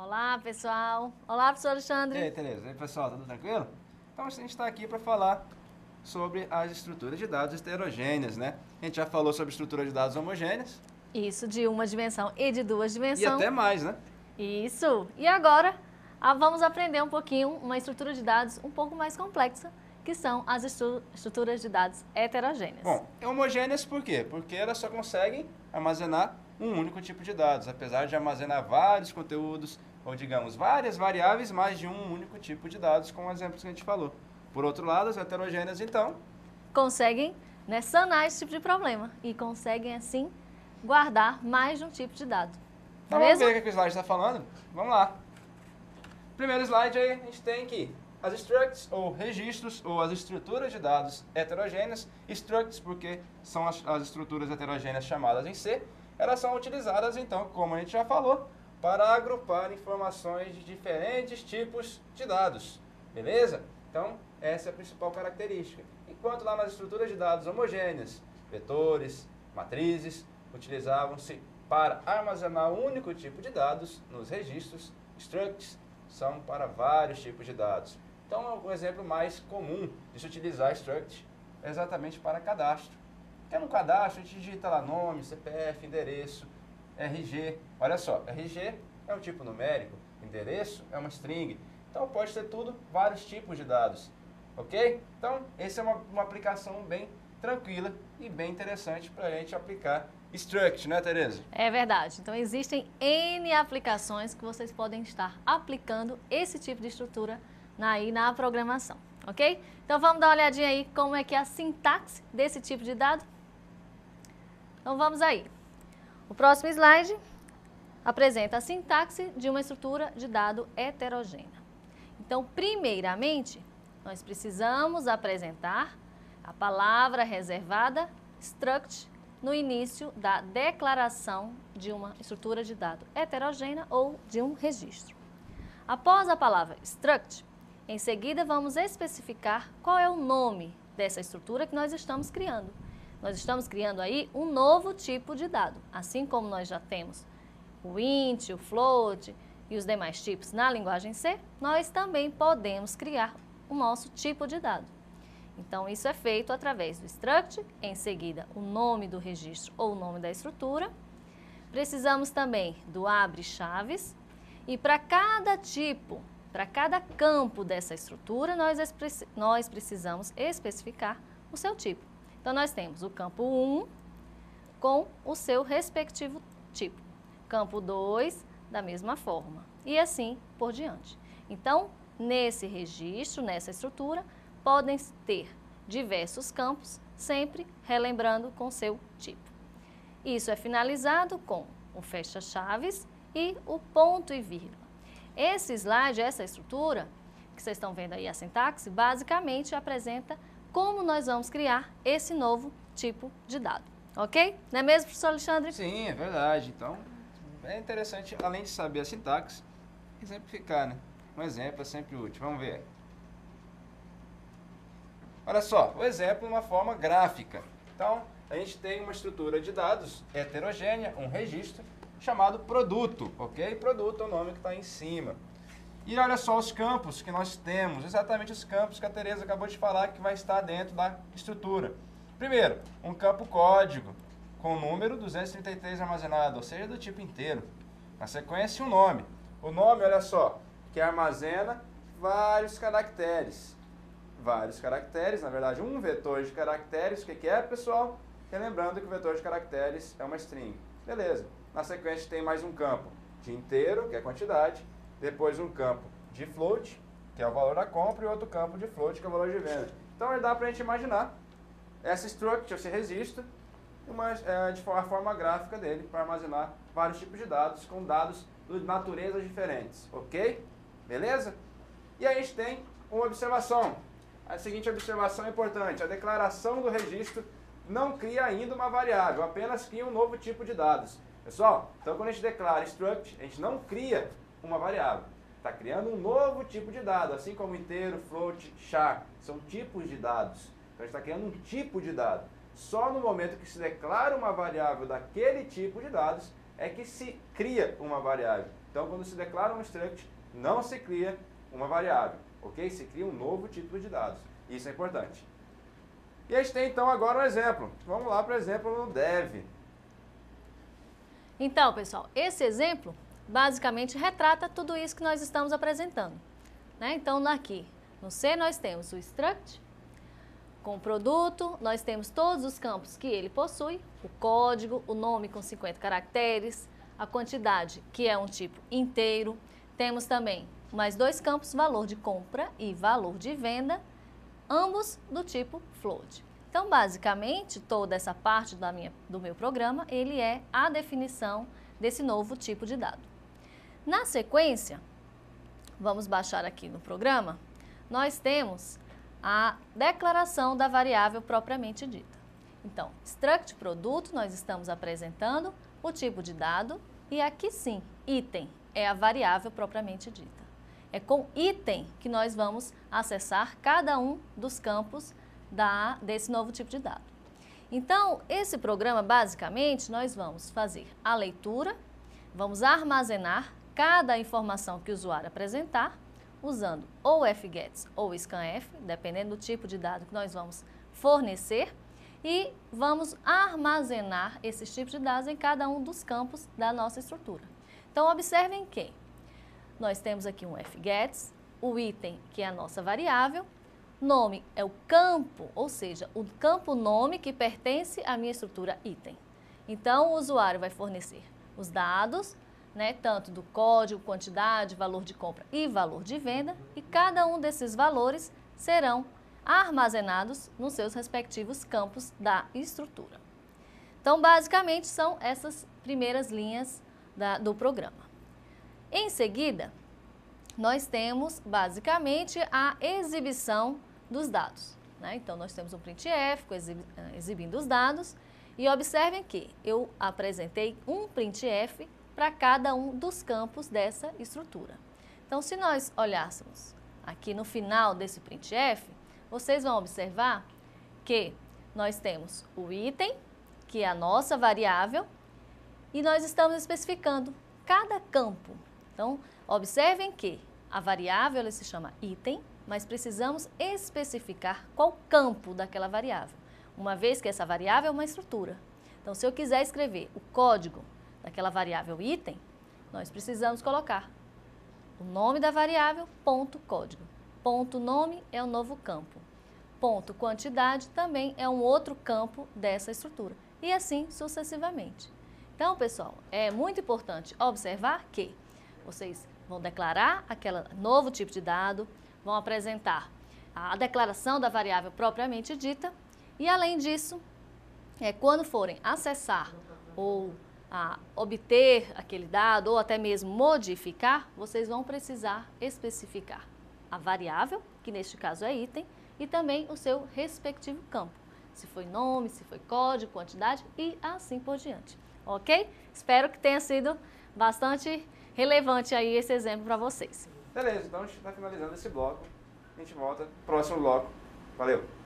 Olá, pessoal. Olá, professor E Alexandre. aí, Tereza? E aí, pessoal, tudo tranquilo? Então, a gente está aqui para falar sobre as estruturas de dados heterogêneas, né? A gente já falou sobre estrutura de dados homogêneas Isso, de uma dimensão e de duas e dimensões. até mais, né? Isso. E agora, vamos aprender um pouquinho uma estrutura de dados um pouco mais complexa, que são as estruturas de dados heterogêneas. Bom, homogêneas por quê? Porque elas só conseguem armazenar um único tipo de dados, apesar de armazenar vários conteúdos, ou digamos, várias variáveis, mais de um único tipo de dados, com exemplos que a gente falou. Por outro lado, as heterogêneas, então, Conseguem, né, sanar esse tipo de problema e conseguem, assim, guardar mais de um tipo de dado. então vamos ver o que o slide está falando? Vamos lá. Primeiro slide aí, a gente tem aqui as structs, ou registros, ou as estruturas de dados heterogêneas. Structs porque são as estruturas heterogêneas chamadas em C. Elas são utilizadas, então, como a gente já falou, para agrupar informações de diferentes tipos de dados. Beleza? Então, essa é a principal característica. Enquanto lá nas estruturas de dados homogêneas, vetores, matrizes, utilizavam-se para armazenar um único tipo de dados nos registros. Structs são para vários tipos de dados. Então, o exemplo mais comum de se utilizar struct é exatamente para cadastro. Porque no cadastro a gente digita lá nome, CPF, endereço, RG. Olha só, RG é um tipo numérico, endereço é uma string. Então, pode ter tudo, vários tipos de dados. Ok? Então, essa é uma aplicação bem tranquila e bem interessante para a gente aplicar struct, né, Tereza? É verdade. Então, existem N aplicações que vocês podem estar aplicando esse tipo de estrutura na programação, ok? Então, vamos dar uma olhadinha aí como é que é a sintaxe desse tipo de dado. Então, vamos aí. O próximo slide apresenta a sintaxe de uma estrutura de dado heterogênea. Então, primeiramente, nós precisamos apresentar a palavra reservada struct no início da declaração de uma estrutura de dado heterogênea ou de um registro. Após a palavra struct, em seguida vamos especificar qual é o nome dessa estrutura que nós estamos criando. Nós estamos criando aí um novo tipo de dado, assim como nós já temos o int, o float e os demais tipos na linguagem C, nós também podemos criar o nosso tipo de dado. Então, isso é feito através do struct, em seguida o nome do registro ou o nome da estrutura. Precisamos também do abre chaves e para cada tipo, para cada campo dessa estrutura, nós precisamos especificar o seu tipo. Então, nós temos o campo 1 com o seu respectivo tipo, campo 2 da mesma forma e assim por diante. Então, nesse registro, nessa estrutura, podem ter diversos campos, sempre relembrando com seu tipo. Isso é finalizado com o fecha-chaves e o ponto e vírgula. Esse slide, essa estrutura, que vocês estão vendo aí a sintaxe, basicamente apresenta como nós vamos criar esse novo tipo de dado. Ok? Não é mesmo, professor Alexandre? Sim, é verdade. Então, é interessante, além de saber a sintaxe, exemplificar, né? Um exemplo é sempre útil. Vamos ver. Olha só, o exemplo é uma forma gráfica. Então, a gente tem uma estrutura de dados heterogênea, um registro, chamado produto, ok? Produto é o nome que está em cima. E olha só os campos que nós temos, exatamente os campos que a Tereza acabou de falar que vai estar dentro da estrutura. Primeiro, um campo código com o número 233 armazenado, ou seja, do tipo inteiro. Na sequência, um nome. O nome, olha só, que armazena vários caracteres. Vários caracteres, na verdade, um vetor de caracteres. O que é, pessoal? Relembrando que o vetor de caracteres é uma string. Beleza. Na sequência, tem mais um campo de inteiro, que é quantidade. Depois, um campo de float, que é o valor da compra, e outro campo de float, que é o valor de venda. Então, dá para a gente imaginar essa struct, esse registro, de uma forma gráfica dele, para armazenar vários tipos de dados, com dados de naturezas diferentes. Ok? Beleza? E aí a gente tem uma observação. A seguinte observação é importante. A declaração do registro não cria ainda uma variável, apenas cria um novo tipo de dados. Pessoal, então quando a gente declara struct, a gente não cria uma variável. Está criando um novo tipo de dado, assim como inteiro, float, char. São tipos de dados. Então a gente está criando um tipo de dado. Só no momento que se declara uma variável daquele tipo de dados é que se cria uma variável. Então, quando se declara um struct, não se cria uma variável, ok? Se cria um novo tipo de dados. Isso é importante. E a gente tem, então, agora um exemplo. Vamos lá para o exemplo no dev. Então, pessoal, esse exemplo basicamente retrata tudo isso que nós estamos apresentando, né? Então, aqui no C nós temos o struct, com o produto, nós temos todos os campos que ele possui, o código, o nome com 50 caracteres, a quantidade, que é um tipo inteiro. Temos também mais dois campos, valor de compra e valor de venda, ambos do tipo float. Então, basicamente, toda essa parte do meu programa, ele é a definição desse novo tipo de dado. Na sequência, vamos baixar aqui no programa, nós temos a declaração da variável propriamente dita. Então, struct produto, nós estamos apresentando o tipo de dado e aqui sim, item é a variável propriamente dita. É com item que nós vamos acessar cada um dos campos desse novo tipo de dado. Então, esse programa, basicamente, nós vamos fazer a leitura, vamos armazenar cada informação que o usuário apresentar, usando ou fgets ou scanf, dependendo do tipo de dado que nós vamos fornecer, e vamos armazenar esses tipos de dados em cada um dos campos da nossa estrutura. Então, observem que nós temos aqui um fgets, o item, que é a nossa variável, nome é o campo, ou seja, o campo nome que pertence à minha estrutura item. Então, o usuário vai fornecer os dados, né, tanto do código, quantidade, valor de compra e valor de venda, e cada um desses valores serão armazenados nos seus respectivos campos da estrutura. Então, basicamente, são essas primeiras linhas do programa. Em seguida, nós temos, basicamente, a exibição dos dados, né? Então, nós temos um printf exibindo os dados, e observem que eu apresentei um printf para cada um dos campos dessa estrutura. Então, se nós olhássemos aqui no final desse printf, vocês vão observar que nós temos o item, que é a nossa variável, e nós estamos especificando cada campo. Então, observem que a variável ela se chama item, mas precisamos especificar qual campo daquela variável, uma vez que essa variável é uma estrutura. Então, se eu quiser escrever o código daquela variável item, nós precisamos colocar o nome da variável, ponto código. Ponto nome é um novo campo. Ponto quantidade também é um outro campo dessa estrutura. E assim sucessivamente. Então, pessoal, é muito importante observar que vocês vão declarar aquele novo tipo de dado, vão apresentar a declaração da variável propriamente dita e, além disso, quando forem acessar ou obter aquele dado ou até mesmo modificar, vocês vão precisar especificar a variável, que neste caso é item, e também o seu respectivo campo, se foi nome, se foi código, quantidade e assim por diante, ok? Espero que tenha sido bastante relevante aí esse exemplo para vocês. Beleza, então a gente está finalizando esse bloco, a gente volta no próximo bloco. Valeu!